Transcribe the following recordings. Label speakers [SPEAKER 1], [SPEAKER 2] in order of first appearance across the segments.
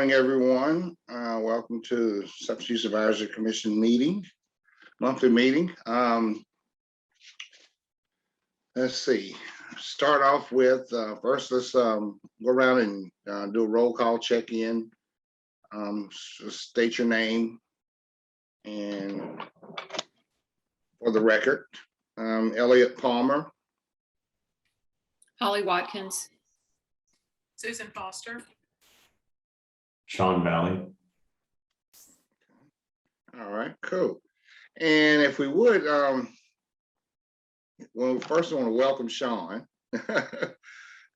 [SPEAKER 1] morning, everyone. Welcome to Substance Use Advisory Commission meeting, monthly meeting. Let's see. Start off with first. Let's go around and do a roll call check-in. State your name and for the record. Elliot Palmer.
[SPEAKER 2] Holly Watkins.
[SPEAKER 3] Susan Foster.
[SPEAKER 4] Sean Valley.
[SPEAKER 1] All right, cool. And if we would, well, first I want to welcome Sean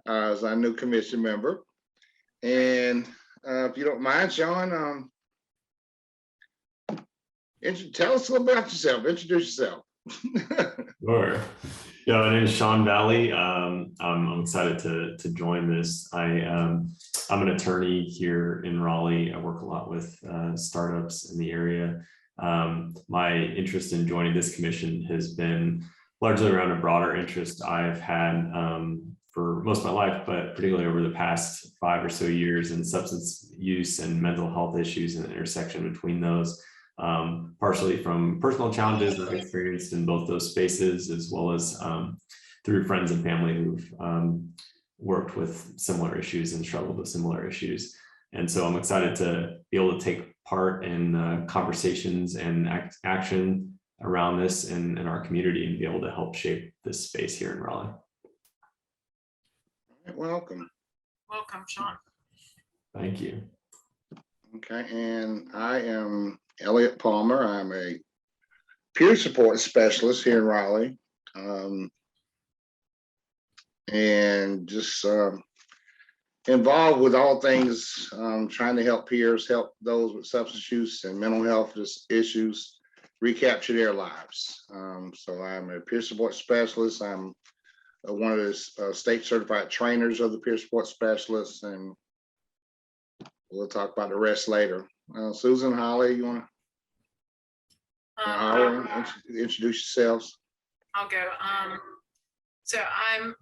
[SPEAKER 1] as our new commission member. And if you don't mind, Sean, tell us a little bit about yourself. Introduce yourself.
[SPEAKER 4] Sure. Yeah, my name is Sean Valley. I'm excited to join this. I'm an attorney here in Raleigh. I work a lot with startups in the area. My interest in joining this commission has been largely around a broader interest I've had for most of my life, but particularly over the past 5 or so years in substance use and mental health issues and the intersection between those. Partially from personal challenges that I've experienced in both those spaces, as well as through friends and family who've worked with similar issues and struggled with similar issues. And so I'm excited to be able to take part in conversations and action around this in our community and be able to help shape this space here in Raleigh.
[SPEAKER 1] Welcome.
[SPEAKER 3] Welcome, Sean.
[SPEAKER 4] Thank you.
[SPEAKER 1] Okay, and I am Elliot Palmer. I'm a peer support specialist here in Raleigh, and just involved with all things trying to help peers, help those with substance use and mental health issues recapture their lives. So I'm a peer support specialist. I'm one of the state certified trainers of the peer support specialists, and we'll talk about the rest later. Susan, Holly, you want to introduce yourselves?
[SPEAKER 3] I'll go. So I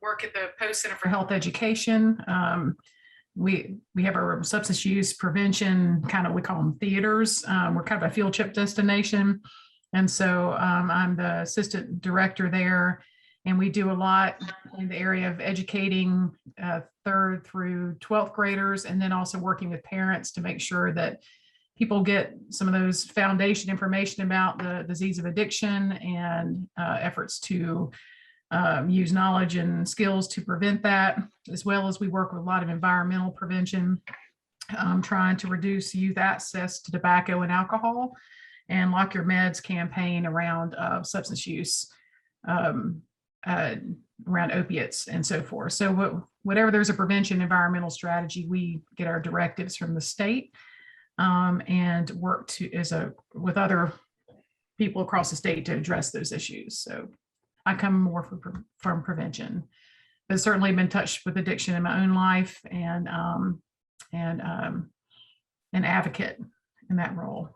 [SPEAKER 3] work at the Post Center for Health Education. We have our substance use prevention, we call them theaters. We're kind of a field trip destination. And so I'm the assistant director there, and we do a lot in the area of educating 3rd through 12th graders, and then also working with parents to make sure that people get some of those foundation information about the disease of addiction and efforts to use knowledge and skills to prevent that, as well as we work with a lot of environmental prevention, trying to reduce youth access to tobacco and alcohol, and Lock Your Meds campaign around substance use, around opiates and so forth. So whatever there's a prevention environmental strategy, we get our directives from the state and work with other people across the state to address those issues. So I come more from prevention, but certainly been touched with addiction in my own life, and an advocate in that role.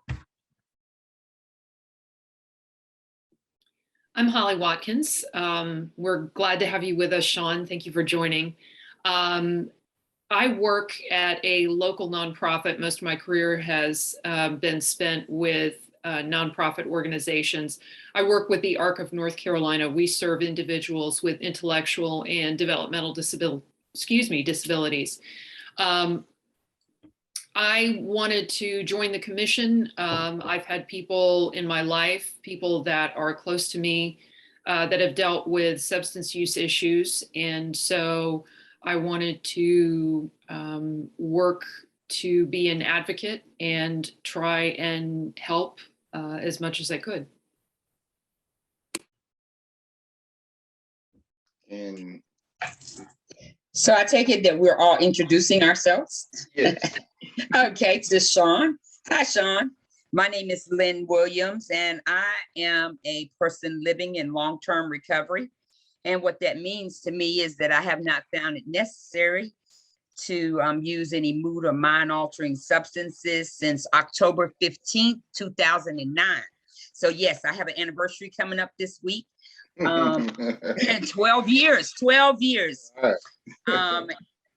[SPEAKER 2] I'm Holly Watkins. We're glad to have you with us, Sean. Thank you for joining. I work at a local nonprofit. Most of my career has been spent with nonprofit organizations. I work with the ARC of North Carolina. We serve individuals with intellectual and developmental disabilities. I wanted to join the commission. I've had people in my life, people that are close to me, that have dealt with substance use issues. And so I wanted to work to be an advocate and try and help as much as I could.
[SPEAKER 1] And
[SPEAKER 5] so I take it that we're all introducing ourselves.
[SPEAKER 1] yes.
[SPEAKER 5] Okay, to Sean. Hi, Sean. My name is Lynn Williams, and I am a person living in long-term recovery. And what that means to me is that I have not found it necessary to use any mood or mind-altering substances since October 15th, 2009. So yes, I have an anniversary coming up this week. 12 years.
[SPEAKER 1] Right.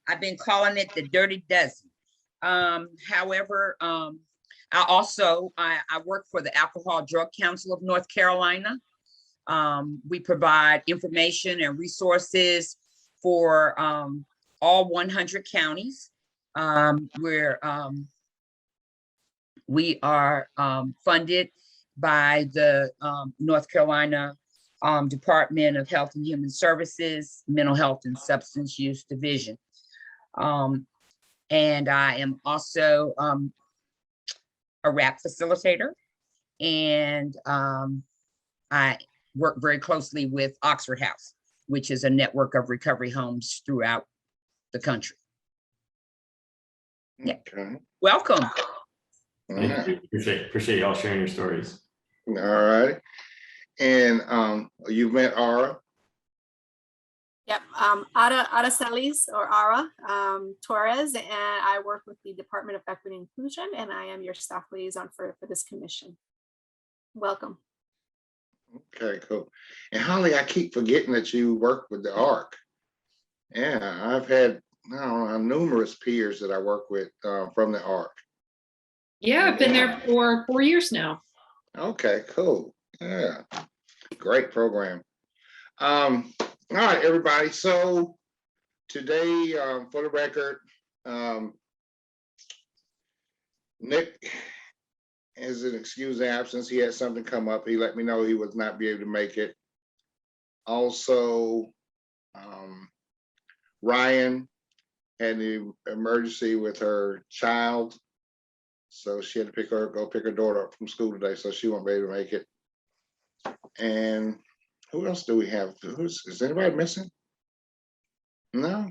[SPEAKER 5] I've been calling it the Dirty Dozen. However, I work for the Alcohol Drug Council of North Carolina. We provide information and resources for all 100 counties. We are funded by the North Carolina Department of Health and Human Services, Mental Health and Substance Use Division. And I am also a RAP facilitator, and I work very closely with Oxford House, which is a network of recovery homes throughout the country. Yeah.
[SPEAKER 1] Okay.
[SPEAKER 5] Welcome.
[SPEAKER 1] All
[SPEAKER 4] Thank
[SPEAKER 1] right.
[SPEAKER 4] you. Appreciate y'all sharing your stories.
[SPEAKER 1] All right. And you've met Ara.
[SPEAKER 6] Yep, Ara Celis or Ara Torres, and I work with the Department of Equity and Inclusion, and I am your staff liaison for this commission. Welcome.
[SPEAKER 1] Okay, cool. And Holly, I keep forgetting that you work with the ARC. Yeah, I've had numerous peers that I work with from the ARC.
[SPEAKER 2] Yeah, I've been there for 4 years now.
[SPEAKER 1] Okay, cool. Yeah, great program. All right, everybody. So today, for the record, Nick is an excused absence. He had something come up. He let me know he would not be able to make it. Also, Ryan had an emergency with her child, so she had to go pick her daughter up from school today, so she won't be able to make it. And who else do we have? Is anybody missing? No,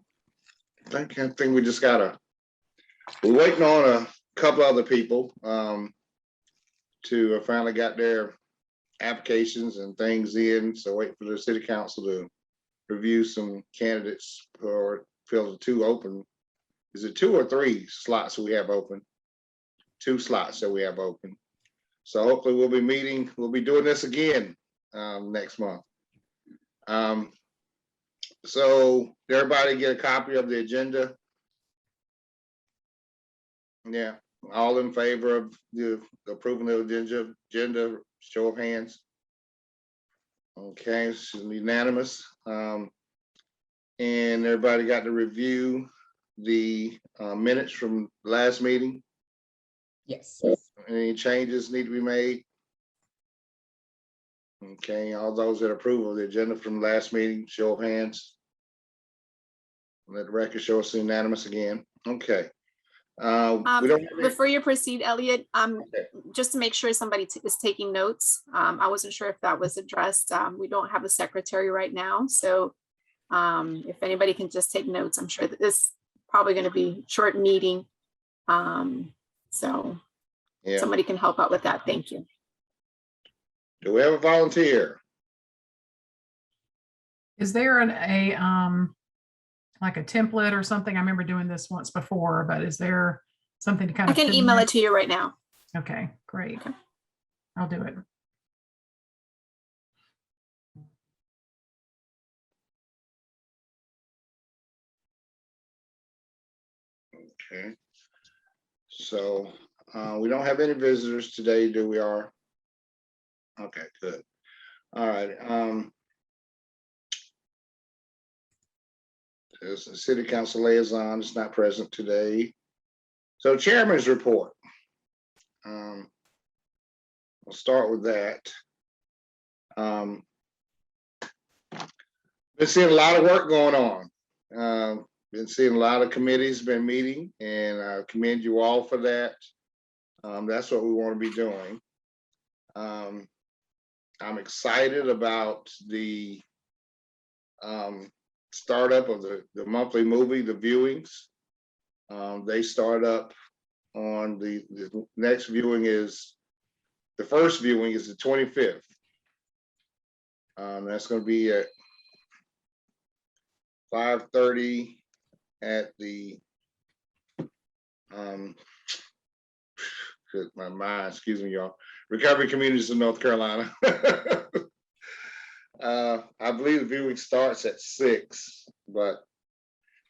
[SPEAKER 1] I think we just we're waiting on a couple other people to finally got their applications and things in. So wait for the city council to review some candidates or fill the 2 open. Is it 2 or 3 slots that we have open? 2 slots that we have open. So hopefully we'll be doing this again next month. So everybody get a copy of the agenda. Yeah, all in favor of the approving of the agenda, show of hands. Okay, it's unanimous. And everybody got to review the minutes from last meeting.
[SPEAKER 5] Yes.
[SPEAKER 1] Any changes need to be made? Okay, all those that approve of the agenda from last meeting, show of hands. Let the record show us unanimous again. Okay. We don't
[SPEAKER 6] Before you proceed, Elliot, just to make sure somebody is taking notes. I wasn't sure if that was addressed. We don't have a secretary right now, so if anybody can just take notes, I'm sure that this is probably going to be a short meeting. So
[SPEAKER 1] yeah.
[SPEAKER 6] somebody can help out with that. Thank you.
[SPEAKER 1] Do we have a volunteer?
[SPEAKER 3] Is there like a template or something? I remember doing this once before, but is there something to kind
[SPEAKER 6] I
[SPEAKER 3] of?
[SPEAKER 6] can email it to you right now.
[SPEAKER 3] Okay, great.
[SPEAKER 6] Okay.
[SPEAKER 3] I'll do it.
[SPEAKER 1] Okay. So we don't have any visitors today, do we? Are okay, good. All right. There's the city council liaison is not present today. So chairman's report. We'll start with that. Been seeing a lot of work going on. Been seeing a lot of committees been meeting, and I commend you all for that. That's what we want to be doing. I'm excited about the startup of the monthly movie, the viewings. They start up on the next viewing is, the first viewing is the 25th. That's going to be at 5:30 at the my mind, excuse me, y'all. Recovery Communities of North Carolina. I believe the viewing starts at 6, but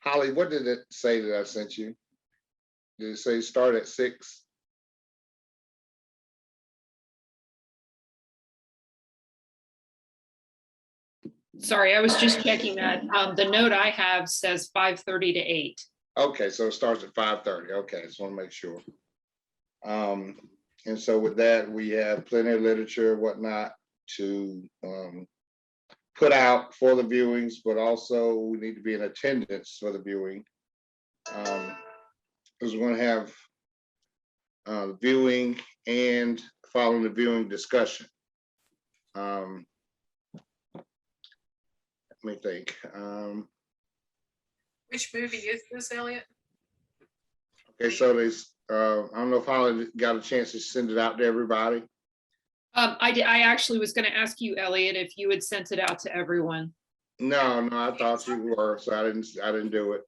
[SPEAKER 1] Holly, what did it say that I sent you? Did it say start at 6?
[SPEAKER 2] Sorry, I was just checking that. The note I have says 5:30 to 8.
[SPEAKER 1] Okay, so it starts at 5:30. Okay, just want to make sure. And so with that, we have plenty of literature, whatnot, to put out for the viewings, but also we need to be in attendance for the viewing. Because we're going to have the viewing and following the viewing discussion. Let me think.
[SPEAKER 3] Which movie is this, Elliot?
[SPEAKER 1] Okay, so there's, I don't know if Holly got a chance to send it out to everybody.
[SPEAKER 2] I actually was going to ask you, Elliot, if you had sent it out to everyone.
[SPEAKER 1] No, I thought you were, so I didn't do it.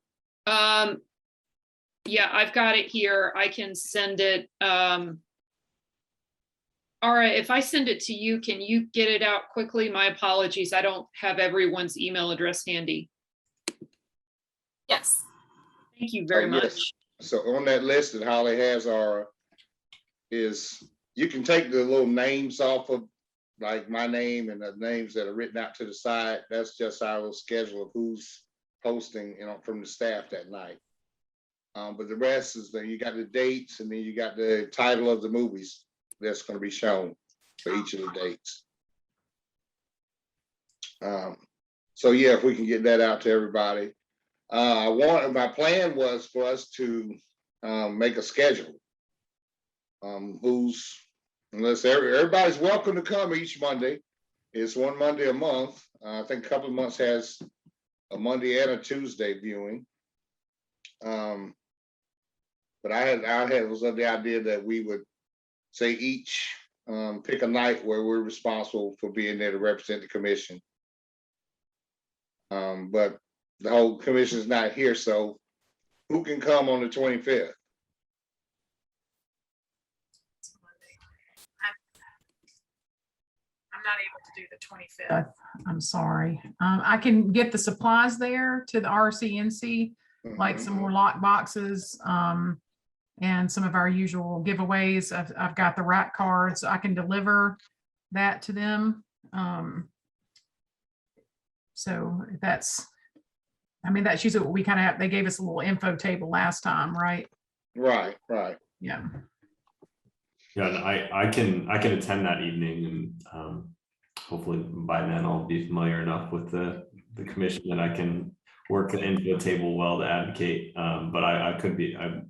[SPEAKER 2] Yeah, I've got it here. I can send it. All right, if I send it to you, can you get it out quickly? My apologies. I don't have everyone's email address handy.
[SPEAKER 6] Yes.
[SPEAKER 2] Thank you very
[SPEAKER 1] Yes.
[SPEAKER 2] much.
[SPEAKER 1] So on that list that Holly has is you can take the little names off of, like my name and the names that are written out to the side. That's just our little schedule of who's posting, from the staff that night. But the rest is that you got the dates, and then you got the title of the movies that's going to be shown for each of the dates. So yeah, if we can get that out to everybody. My plan was for us to make a schedule. Everybody's welcome to come each Monday. It's one Monday a month. I think a couple of months has a Monday and a Tuesday viewing. But I was of the idea that we would say each pick a night where we're responsible for being there to represent the commission. But the whole commission is not here, so who can come on the 25th?
[SPEAKER 3] I'm not able to do the 25th. I'm sorry. I can get the supplies there to the RCNC, like some more lock boxes, and some of our usual giveaways. I've got the rack cards. I can deliver that to them. So that's usually what we kind of have. They gave us a little info table last time, right?
[SPEAKER 1] Right.
[SPEAKER 3] Yeah.
[SPEAKER 4] Yeah, and I can attend that evening, and hopefully by then I'll be familiar enough with the commission that I can work the info table well to advocate. But I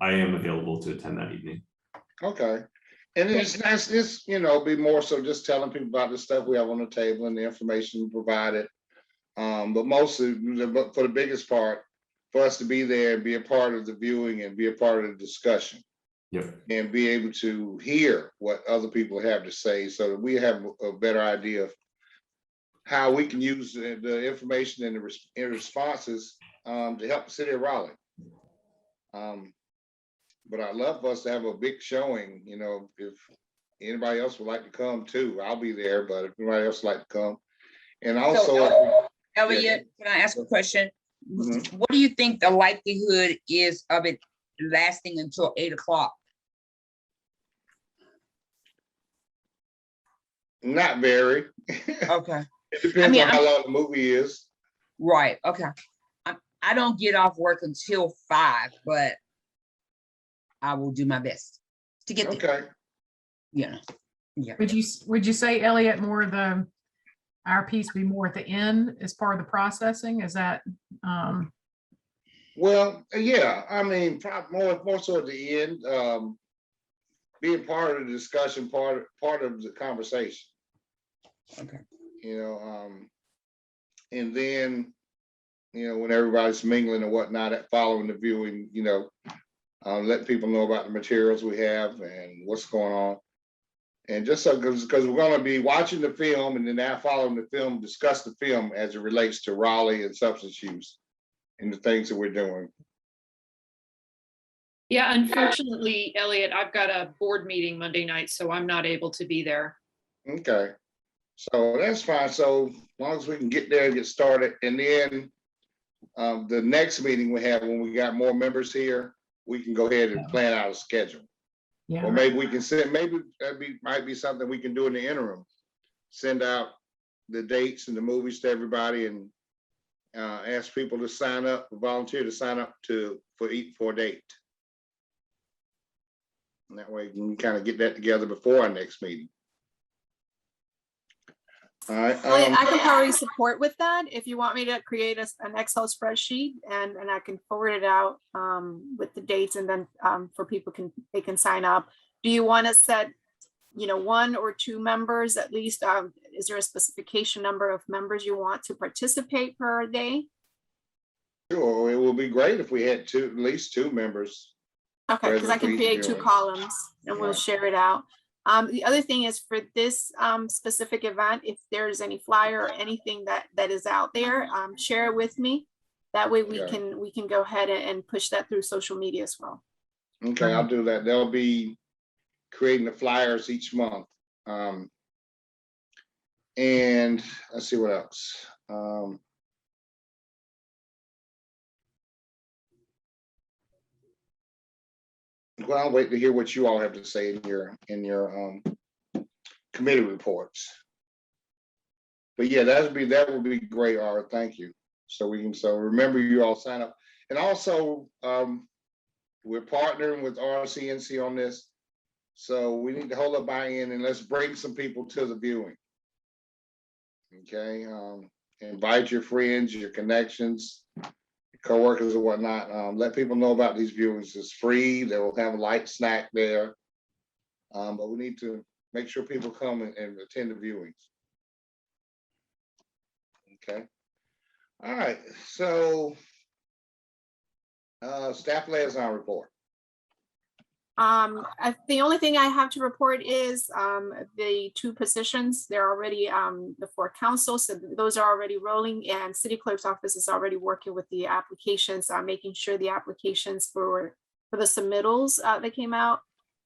[SPEAKER 4] am available to attend that evening.
[SPEAKER 1] Okay. And it's nice, be more so just telling people about the stuff we have on the table and the information provided. But for the biggest part, for us to be there and be a part of the viewing and be a part of the discussion.
[SPEAKER 4] Yep.
[SPEAKER 1] And be able to hear what other people have to say so that we have a better idea of how we can use the information and the responses to help the city of Raleigh. But I'd love for us to have a big showing, if anybody else would like to come too, I'll be there, but if anybody else would like to come. And also,
[SPEAKER 5] Elliot, can I ask a question? What do you think the likelihood is of it lasting until 8 o'clock?
[SPEAKER 1] Not very.
[SPEAKER 5] Okay.
[SPEAKER 1] It depends on how long the movie is.
[SPEAKER 5] Right. Okay. I don't get off work until 5, but I will do my best to get there.
[SPEAKER 1] Okay.
[SPEAKER 5] Yeah.
[SPEAKER 3] Would you say, Elliot, our piece be more at the end as part of the processing? Is that?
[SPEAKER 1] Well, yeah. More so at the end. Being part of the discussion, part of the conversation.
[SPEAKER 5] Okay.
[SPEAKER 1] And then, when everybody's mingling and whatnot, following the viewing, letting people know about the materials we have and what's going on. And just so, because we're going to be watching the film and then now following the film, discuss the film as it relates to Raleigh and substance use and the things that we're doing.
[SPEAKER 2] Yeah, unfortunately, Elliot, I've got a board meeting Monday night, so I'm not able to be there.
[SPEAKER 1] Okay. So that's fine. So as long as we can get there and get started, and then the next meeting we have, when we got more members here, we can go ahead and plan out a schedule.
[SPEAKER 3] Yeah.
[SPEAKER 1] Or maybe we can send, maybe might be something we can do in the interim. Send out the dates and the movies to everybody and ask people to sign up, volunteer to sign up for a date. And that way we can kind of get that together before our next meeting. All right.
[SPEAKER 6] I can probably support with that if you want me to create an Excel spreadsheet and I can forward it out with the dates, and then for people they can sign up. Do you want to set, 1 or 2 members at least? Is there a specification number of members you want to participate per day?
[SPEAKER 1] Sure, it would be great if we had at least 2 members.
[SPEAKER 6] Okay, because I can create 2 columns and we'll share it out. The other thing is for this specific event, if there's any flyer or anything that is out there, share it with me. That way we can go ahead and push that through social media as well.
[SPEAKER 1] Okay, I'll do that. They'll be creating the flyers each month. And let's see what else. Well, I'll wait to hear what you all have to say in your committee reports. But yeah, that would be great, Art. Thank you. So remember, you all sign up. And also we're partnering with RCNC on this. So we need to hold up buy-in and let's bring some people to the viewing. Okay. Invite your friends, your connections, co-workers or whatnot. Let people know about these viewings. It's free. They will have a light snack there. But we need to make sure people come and attend the viewings. Okay. All right. So staff liaison report.
[SPEAKER 6] The only thing I have to report is the 2 positions. They're already before council, so those are already rolling, and city clerk's office is already working with the applications, making sure the applications for the submittals that came out,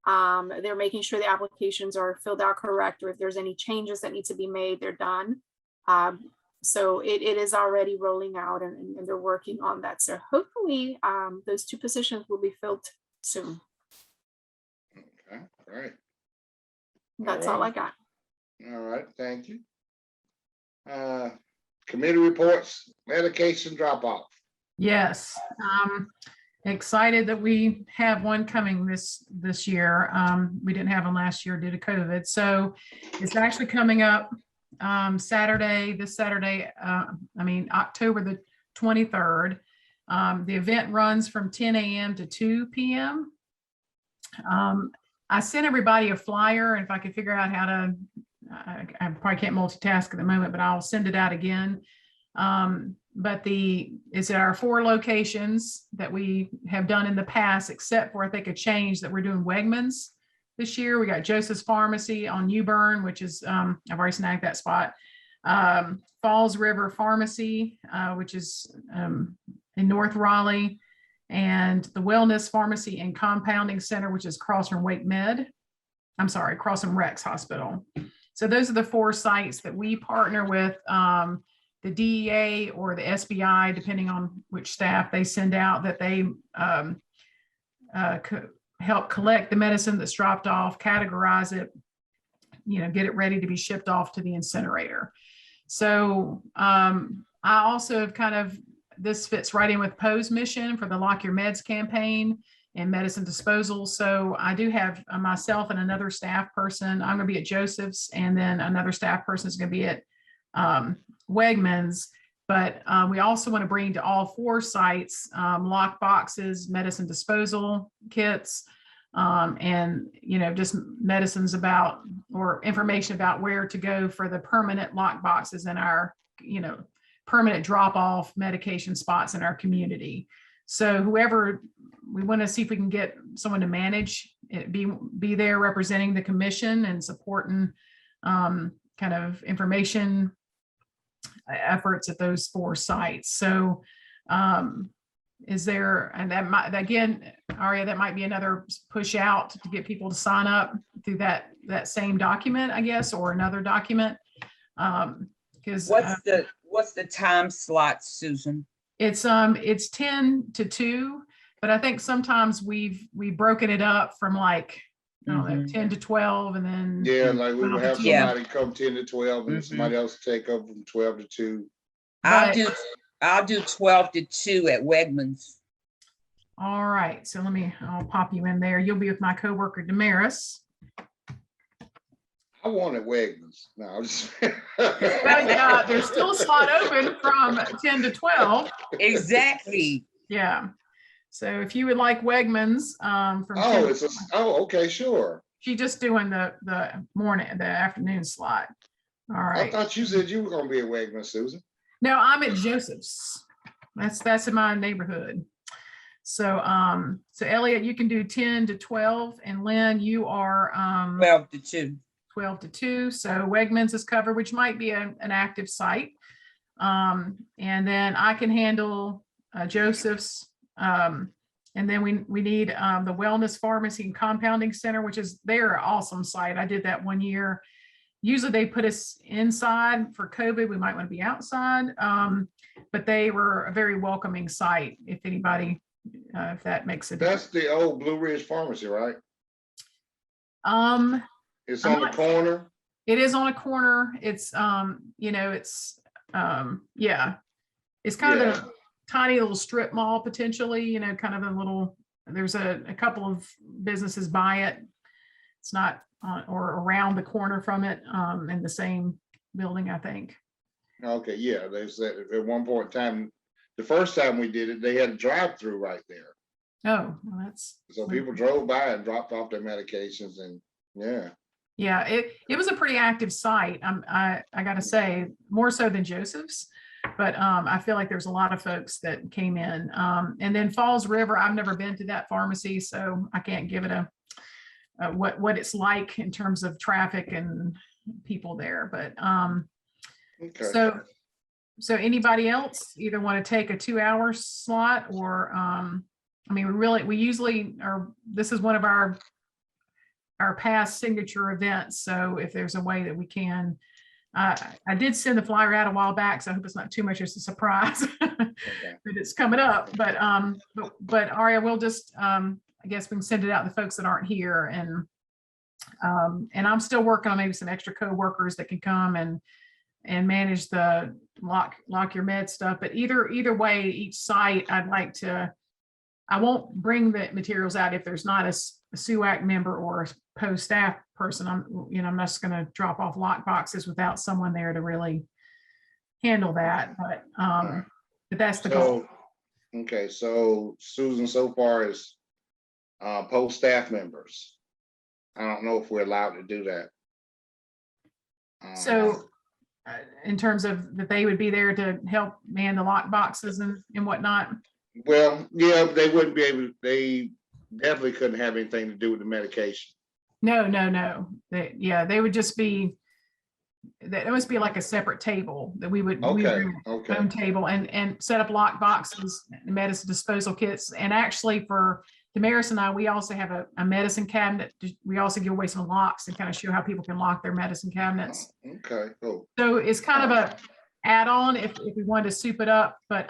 [SPEAKER 6] they're making sure the applications are filled out correct, or if there's any changes that need to be made, they're done. So it is already rolling out, and they're working on that. So hopefully those 2 positions will be filled soon.
[SPEAKER 1] Okay, all right.
[SPEAKER 6] That's all I got.
[SPEAKER 1] All right, thank you. Committee reports, medication drop off.
[SPEAKER 3] Yes, excited that we have one coming this year. We didn't have one last year due to COVID, so it's actually coming up this Saturday. October the 23rd. The event runs from 10 a.m. to 2 p.m. I sent everybody a flyer, and if I could figure out how to, I probably can't multitask at the moment, but I'll send it out again. But it's at our 4 locations that we have done in the past, except for I think a change that we're doing Wegmans this year. We got Joseph's Pharmacy on New Bern, which is, I've already snagged that spot. Falls River Pharmacy, which is in North Raleigh, and the Wellness Pharmacy and Compounding Center, which is across from across from Rex Hospital. So those are the 4 sites that we partner with the DEA or the SBI, depending on which staff they send out, that they help collect the medicine that's dropped off, categorize it, get it ready to be shipped off to the incinerator. So I also have this fits right in with Poe's mission for the Lock Your Meds campaign and medicine disposal. So I do have myself and another staff person. I'm going to be at Joseph's, and then another staff person is going to be at Wegmans. But we also want to bring to all 4 sites lock boxes, medicine disposal kits, and just medicines about, or information about where to go for the permanent lock boxes in our permanent drop-off medication spots in our community. So whoever, we want to see if we can get someone to manage it, be there representing the commission and supporting information efforts at those 4 sites. So is there, and that might, again, Aria, that might be another push out to get people to sign up through that same document, I guess, or another document. Because
[SPEAKER 5] what's the time slot, Susan?
[SPEAKER 3] It's 10 to 2, but I think sometimes we've broken it up from like, I don't know, 10 to 12 and then.
[SPEAKER 1] Yeah, like we would have
[SPEAKER 5] Yeah.
[SPEAKER 1] somebody come 10 to 12 and then somebody else take over from 12 to 2.
[SPEAKER 5] I'll
[SPEAKER 3] But-
[SPEAKER 5] I'll do 12 to 2 at Wegmans.
[SPEAKER 3] All right, so I'll pop you in there. You'll be with my coworker Damaris.
[SPEAKER 1] I wanted Wagners. No, I'm just.
[SPEAKER 3] Well, yeah, there's still a slot open from 10 to 12.
[SPEAKER 5] Exactly.
[SPEAKER 3] Yeah. So if you would like Wegmans, from 10
[SPEAKER 1] Oh,
[SPEAKER 3] to
[SPEAKER 1] okay, sure.
[SPEAKER 3] she's just doing the afternoon slot. All
[SPEAKER 1] I
[SPEAKER 3] right.
[SPEAKER 1] thought you said you were gonna be at Wegmans, Susan.
[SPEAKER 3] No, I'm at Joseph's. That's in my neighborhood. So Elliot, you can do 10 to 12, and Lynn, you are
[SPEAKER 5] 12 to 2.
[SPEAKER 3] 12 to 2. So Wegmans is covered, which might be an active site. And then I can handle Joseph's. And then we need the Wellness Pharmacy and Compounding Center, which is they're an awesome site. I did that one year. Usually they put us inside. For COVID. We might want to be outside. But they were a very welcoming site. If anybody, if that makes a difference.
[SPEAKER 1] That's the old Blue Ridge Pharmacy, right? It's
[SPEAKER 3] I'm
[SPEAKER 1] on the
[SPEAKER 3] not-
[SPEAKER 1] corner.
[SPEAKER 3] It is on a corner. It's yeah. It's kind of a tiny little strip mall potentially, kind of a little, there's a couple of businesses by it. It's not on or around the corner from it, in the same building, I think.
[SPEAKER 1] Okay, yeah, they said at one point in time, the first time we did it, they had a drive-through right there.
[SPEAKER 3] Oh, well, that's.
[SPEAKER 1] So people drove by and dropped off their medications and, yeah.
[SPEAKER 3] Yeah, it was a pretty active site. I gotta say, more so than Joseph's, but I feel like there's a lot of folks that came in. And then Falls River, I've never been to that pharmacy, so I can't give it what it's like in terms of traffic and people there. But
[SPEAKER 1] Okay.
[SPEAKER 3] so anybody else either want to take a 2-hour slot or we usually are. This is one of our past signature events. So if there's a way that we can, I did send the flyer out a while back, so I hope it's not too much of a surprise that it's coming up. But Aria, we'll just, I guess we can send it out to folks that aren't here. And I'm still working on maybe some extra co-workers that can come and manage the lock your med stuff. But either way, each site, I won't bring the materials out if there's not a SUAC member or a post staff person. I'm just going to drop off lock boxes without someone there to really handle that. But that's the goal.
[SPEAKER 1] Okay, so Susan, so far as post staff members, I don't know if we're allowed to do that.
[SPEAKER 3] So in terms of that they would be there to help man the lock boxes and whatnot.
[SPEAKER 1] Well, yeah, they wouldn't be able, they definitely couldn't have anything to do with the medication.
[SPEAKER 3] No. They would just be, that it must be like a separate table that we would
[SPEAKER 1] Okay.
[SPEAKER 3] own table and set up lock boxes, medicine disposal kits. And actually for Damaris and I, we also have a medicine cabinet. We also give away some locks and kind of show how people can lock their medicine cabinets.
[SPEAKER 1] Okay, cool.
[SPEAKER 3] So it's kind of a add-on if we wanted to soup it up, but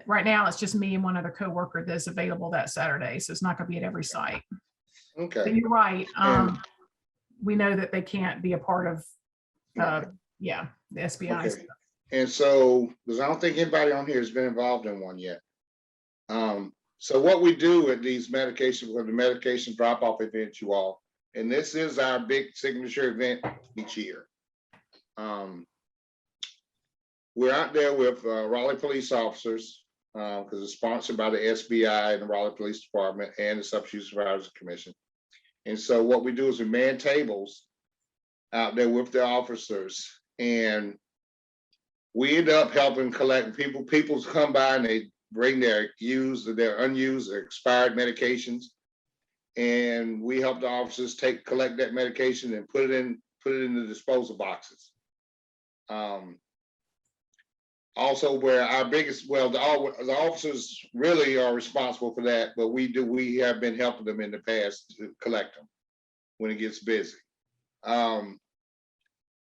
[SPEAKER 3] right now it's just me and one other coworker that's available that Saturday. So it's not gonna be at every site. But
[SPEAKER 1] Okay.
[SPEAKER 3] you're right. We know that they can't be a part of, the SBI.
[SPEAKER 1] Okay. And so, because I don't think anybody on here has been involved in one yet. So what we do at these medication, for the medication drop-off events, you all, and this is our big signature event each year. We're out there with Raleigh police officers, because it's sponsored by the SBI and the Raleigh Police Department and the Substance Supervisors Commission. And so what we do is we man tables out there with the officers, and we end up helping collect people. People come by and they bring their used, their unused, or expired medications, and we help the officers collect that medication and put it in the disposal boxes. Also, where our biggest, the officers really are responsible for that, but we have been helping them in the past to collect them when it gets busy.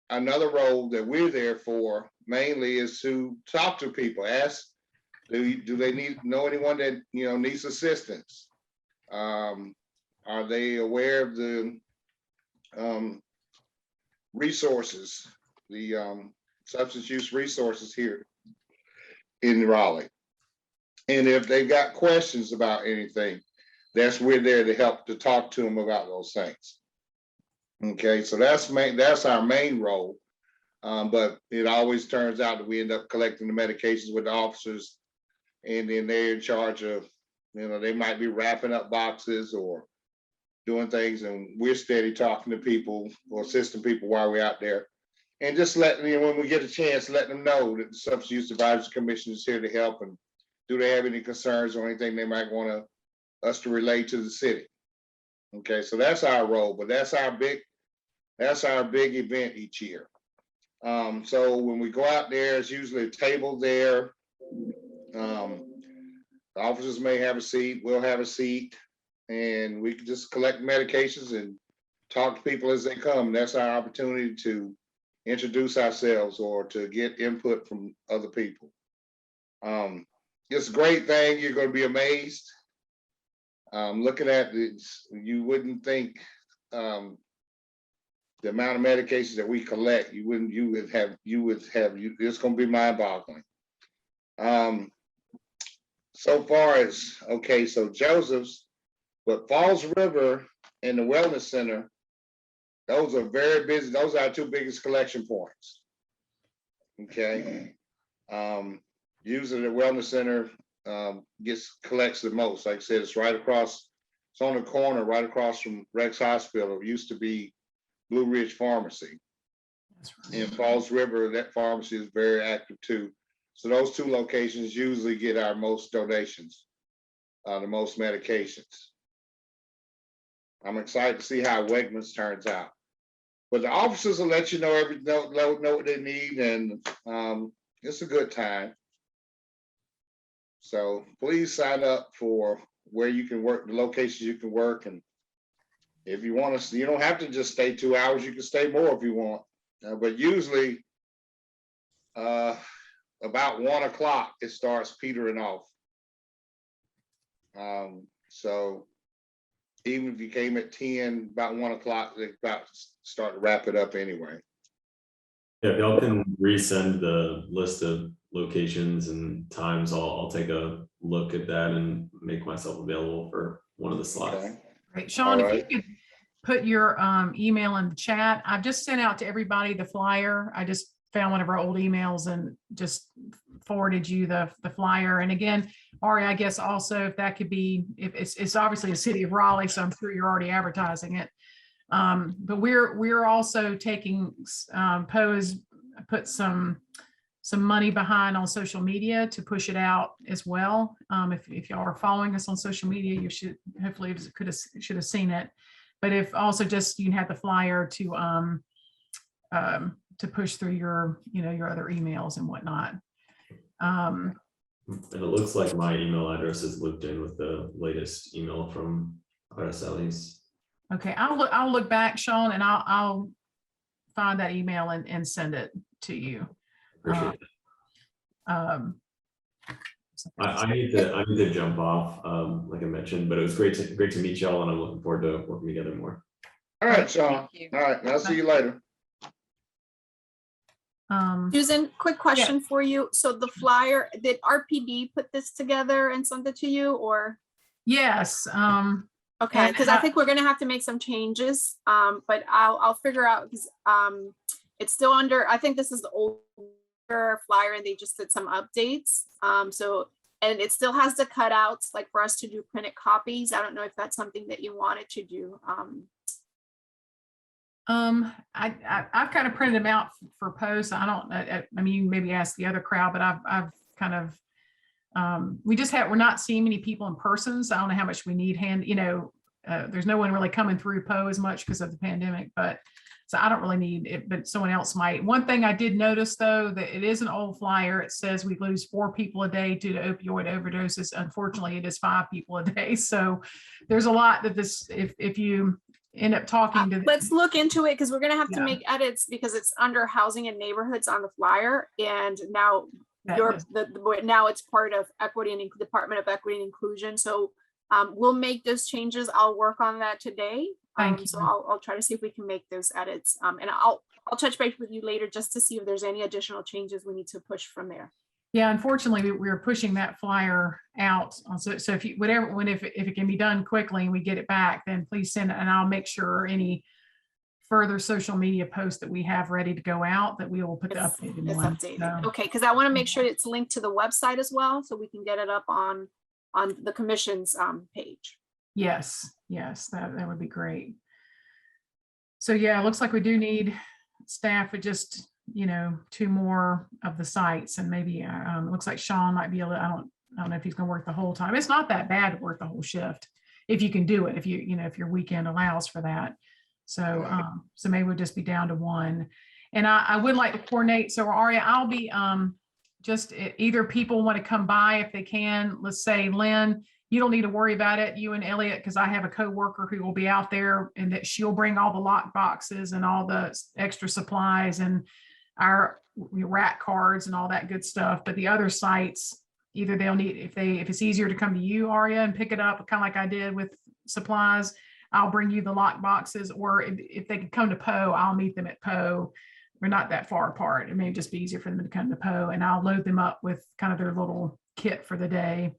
[SPEAKER 1] Another role that we're there for mainly is to talk to people, ask Do they know anyone that, needs assistance? Are they aware of the resources, the substance use resources here in Raleigh? And if they've got questions about anything, we're there to help to talk to them about those things. Okay, so that's our main role. But it always turns out that we end up collecting the medications with the officers, and then they're in charge of, they might be wrapping up boxes or doing things, and we're steady talking to people or assisting people while we're out there. And just letting, when we get a chance, letting them know that the Substance Use Advisory Commission is here to help, and do they have any concerns or anything they might want us to relay to the city. Okay, so that's our role, but that's our big event each year. So when we go out there, it's usually a table there. The officers may have a seat, we'll have a seat, and we can just collect medications and talk to people as they come. That's our opportunity to introduce ourselves or to get input from other people. It's a great thing. You're going to be amazed. Looking at this, you wouldn't think the amount of medications that we collect, it's going to be mind-boggling. So far as, okay, so Joseph's, but Falls River and the Wellness Center, those are very busy. Those are our two biggest collection points. Okay. Usually the Wellness Center collects the most. Like I said, it's right across, it's on the corner right across from Rex Hospital. It used to be Blue Ridge Pharmacy. In Falls River, that pharmacy is very active too. So those two locations usually get our most donations, the most medications. I'm excited to see how Wegmans turns out. But the officers will let you know know what they need, and it's a good time. So please sign up for where you can work, the locations you can work, and if you want to, you don't have to just stay 2 hours. You can stay more if you want, but usually about 1 o'clock it starts petering off. So even if you came at 10, about 1 o'clock, they about start to wrap it up anyway.
[SPEAKER 4] Yeah, if y'all can resend the list of locations and times, I'll take a look at that and make myself available for one of the slots.
[SPEAKER 1] Okay.
[SPEAKER 3] Great. Sean,
[SPEAKER 1] All
[SPEAKER 3] if
[SPEAKER 1] right.
[SPEAKER 3] you could put your email in the chat. I've just sent out to everybody the flyer. I just found one of our old emails and just forwarded you the flyer. And again, Ari, I guess also if that could be, if it's obviously a city of Raleigh, so I'm sure you're already advertising it. But we're also taking Poe's put some money behind on social media to push it out as well. If y'all are following us on social media, you should hopefully should have seen it. But if also just you can have the flyer to push through your your other emails and whatnot.
[SPEAKER 4] And it looks like my email address is looped in with the latest email from Araceli's.
[SPEAKER 3] Okay, I'll look back, Sean, and I'll find that email and send it to you.
[SPEAKER 4] Appreciate it. I need to jump off, like I mentioned, but it was great to meet y'all, and I'm looking forward to working together more.
[SPEAKER 1] All right, Sean. All right, I'll see you later.
[SPEAKER 6] Susan, quick question for you. So the flyer, did RPD put this together and send it to you, or?
[SPEAKER 3] Yes.
[SPEAKER 6] Okay, because I think we're gonna have to make some changes, but I'll figure out, because it's still under, I think this is the older flyer and they just did some updates. And it still has the cutouts, like for us to do printed copies. I don't know if that's something that you wanted to do.
[SPEAKER 3] I've kind of printed them out for posts. I mean, you maybe ask the other crowd, but I've kind of, we're not seeing many people in person. So I don't know how much we need there's no one really coming through Poe as much because of the pandemic, but so I don't really need it, but someone else might. One thing I did notice though, that it is an old flyer. It says we lose 4 people a day due to opioid overdoses. Unfortunately, it is 5 people a day. So there's a lot that this, if you end up talking to.
[SPEAKER 6] Let's look into it, because we're going to have to make edits, because it's under housing and neighborhoods on the flyer. And now now it's part of equity and Department of Equity and Inclusion. So we'll make those changes. I'll work on that today.
[SPEAKER 3] Thank you.
[SPEAKER 6] So I'll try to see if we can make those edits. And I'll touch base with you later just to see if there's any additional changes we need to push from there.
[SPEAKER 3] Yeah, unfortunately, we were pushing that flyer out. So if you, if it can be done quickly and we get it back, then please send it, and I'll make sure any further social media posts that we have ready to go out, that we will put the updated
[SPEAKER 6] It's
[SPEAKER 3] one.
[SPEAKER 6] updated. Okay, because I want to make sure it's linked to the website as well, so we can get it up on the commission's page.
[SPEAKER 3] Yes, that would be great. So yeah, it looks like we do need staff with just, 2 more of the sites, and maybe it looks like Sean might be able to, I don't know if he's gonna work the whole time. It's not that bad to work the whole shift if you can do it, if if your weekend allows for that. So so maybe we'll just be down to 1. And I would like to coordinate. So Aria, I'll be just either people want to come by if they can. Let's say, Lynn, you don't need to worry about it, you and Elliot, because I have a coworker who will be out there, and that she'll bring all the lock boxes and all the extra supplies and our rack cards and all that good stuff. But the other sites, either they'll need, if it's easier to come to you, Aria, and pick it up, kind of like I did with supplies, I'll bring you the lock boxes, or if they could come to Poe, I'll meet them at Poe. We're not that far apart. It may just be easier for them to come to Poe, and I'll load them up with kind of their little kit for the day.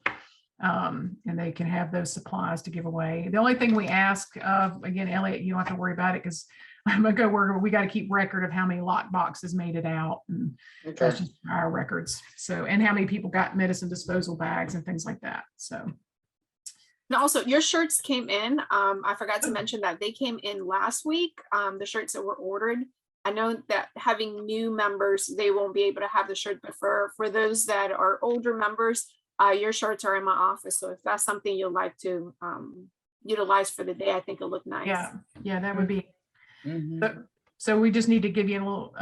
[SPEAKER 3] And they can have those supplies to give away. The only thing we ask of, again, Elliot, you don't have to worry about it, because I'm a coworker. We got to keep record of how many lock boxes made it out, and that's just our records. So, and how many people got medicine disposal bags and things like that. So.
[SPEAKER 6] And also, your shirts came in. I forgot to mention that they came in last week. The shirts that were ordered. I know that having new members, they won't be able to have the shirt, but for those that are older members, your shirts are in my office. So if that's something you'd like to utilize for the day, I think it'll look nice.
[SPEAKER 3] Yeah, that would be.
[SPEAKER 5] Mhm.
[SPEAKER 3] So we just need to give you a little,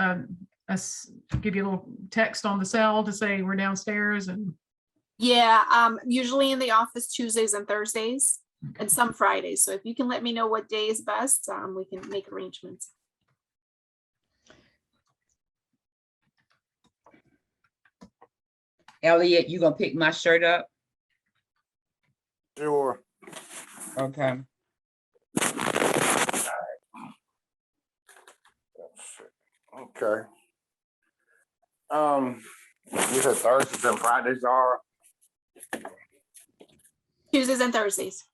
[SPEAKER 3] give you a little text on the cell to say we're downstairs, and.
[SPEAKER 6] Yeah, usually in the office Tuesdays and Thursdays, and some Fridays. So if you can let me know what day is best, we can make arrangements.
[SPEAKER 5] Elliot, you gonna pick my shirt up?
[SPEAKER 1] Sure.
[SPEAKER 5] Okay.
[SPEAKER 1] Okay. You said Thursdays and Fridays are
[SPEAKER 6] Tuesdays and Thursdays.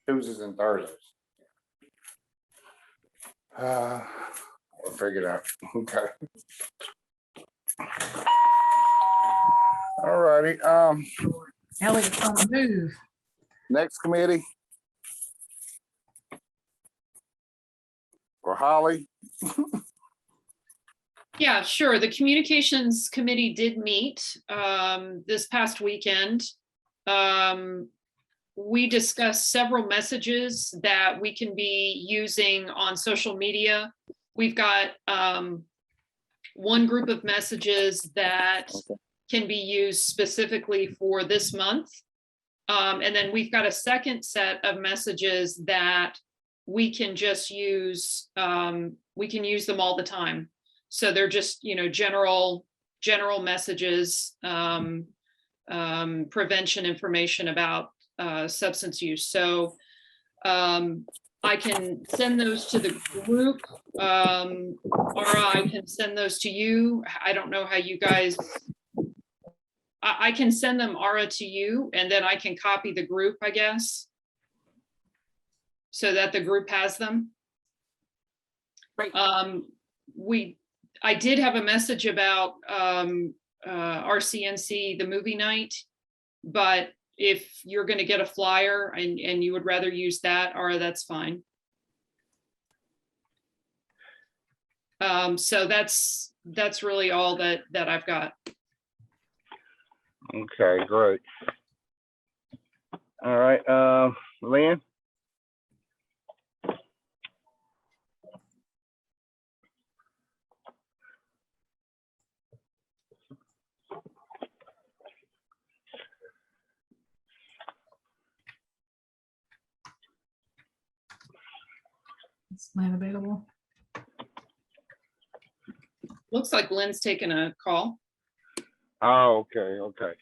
[SPEAKER 1] Tuesdays and Thursdays. We'll figure it out. Okay. All righty.
[SPEAKER 3] Elliot's on the move.
[SPEAKER 1] Next committee. For Holly.
[SPEAKER 2] Yeah, sure. The communications committee did meet this past weekend. We discussed several messages that we can be using on social media. We've got one group of messages that can be used specifically for this month. And then we've got a second set of messages that we can just use, we can use them all the time. So they're just, general messages, prevention information about substance use. So I can send those to the group, or I can send those to you. I don't know how you guys, I can send them, Ara, to you, and then I can copy the group, I guess, so that the group has them.
[SPEAKER 6] Right.
[SPEAKER 2] I did have a message about RCNC, the movie night, but if you're going to get a flyer and you would rather use that, Ara, that's fine. So that's really all that I've got.
[SPEAKER 1] Okay, great. All right, Lynn.
[SPEAKER 3] Is Lynn available?
[SPEAKER 2] Looks like Lynn's taking a call.
[SPEAKER 7] Oh, okay.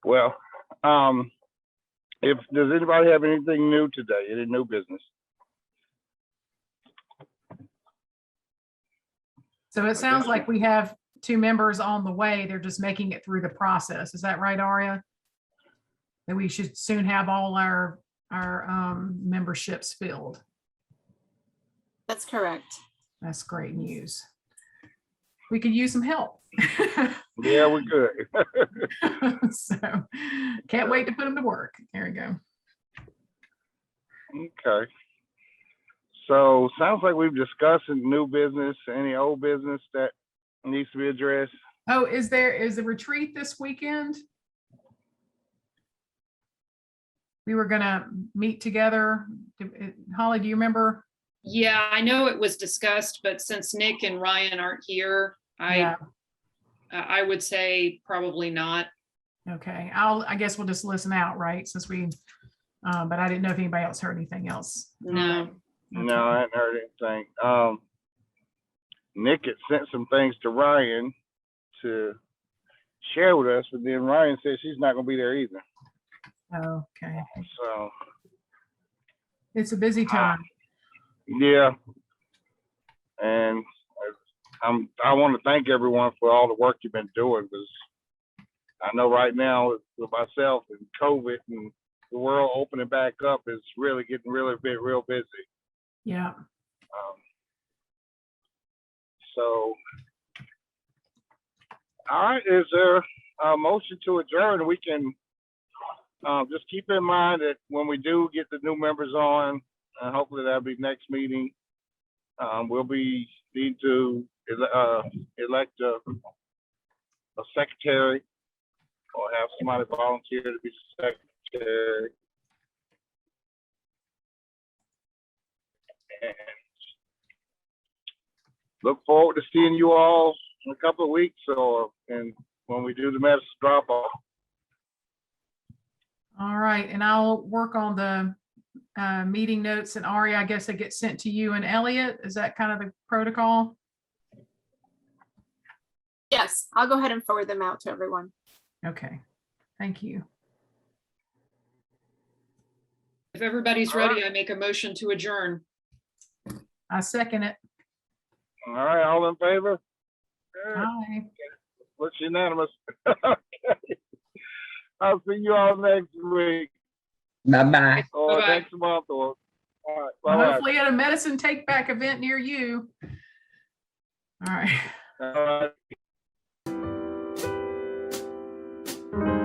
[SPEAKER 7] Well, does anybody have anything new today? Any new business?
[SPEAKER 3] So it sounds like we have 2 members on the way. They're just making it through the process. Is that right, Aria? That we should soon have all our memberships filled.
[SPEAKER 6] That's correct.
[SPEAKER 3] That's great news. We could use some help.
[SPEAKER 7] Yeah, we good.
[SPEAKER 3] So can't wait to put them to work. There we go.
[SPEAKER 7] Okay. So sounds like we've discussed new business, any old business that needs to be addressed.
[SPEAKER 3] Oh, is a retreat this weekend? We were gonna meet together. Holly, do you remember?
[SPEAKER 2] Yeah, I know it was discussed, but since Nick and Ryan aren't here,
[SPEAKER 3] Yeah.
[SPEAKER 2] I would say probably not.
[SPEAKER 3] Okay, I guess we'll just listen out, right? Since we, but I didn't know if anybody else heard anything else.
[SPEAKER 2] No.
[SPEAKER 7] No, I hadn't heard anything. Nick had sent some things to Ryan to share with us, but then Ryan said she's not gonna be there either.
[SPEAKER 3] Okay,
[SPEAKER 7] So
[SPEAKER 3] it's a busy time.
[SPEAKER 7] yeah, and I want to thank everyone for all the work you've been doing, because I know right now with myself and COVID and the world opening back up is really getting real busy.
[SPEAKER 3] Yeah.
[SPEAKER 7] So, all right, is there a motion to adjourn? We can just keep in mind that when we do get the new members on, hopefully that'll be next meeting, we'll need to elect a secretary or have somebody volunteer to be secretary. And look forward to seeing you all in a couple of weeks and when we do the medicine drop off.
[SPEAKER 3] All right, and I'll work on the meeting notes, and Ari, I guess they get sent to you and Elliot. Is that kind of the protocol?
[SPEAKER 6] Yes, I'll go ahead and forward them out to everyone.
[SPEAKER 3] Okay, thank you.
[SPEAKER 2] If everybody's ready, I make a motion to adjourn.
[SPEAKER 3] I second it.
[SPEAKER 7] All right, all in favor?
[SPEAKER 3] Bye.
[SPEAKER 7] Looks unanimous. Okay. I'll see you all next week
[SPEAKER 5] Bye-bye.
[SPEAKER 7] or
[SPEAKER 2] Bye-bye.
[SPEAKER 7] next month or. All right,
[SPEAKER 3] Well,
[SPEAKER 7] bye-bye.
[SPEAKER 3] hopefully at a medicine take back event near you. All right.
[SPEAKER 7] All right.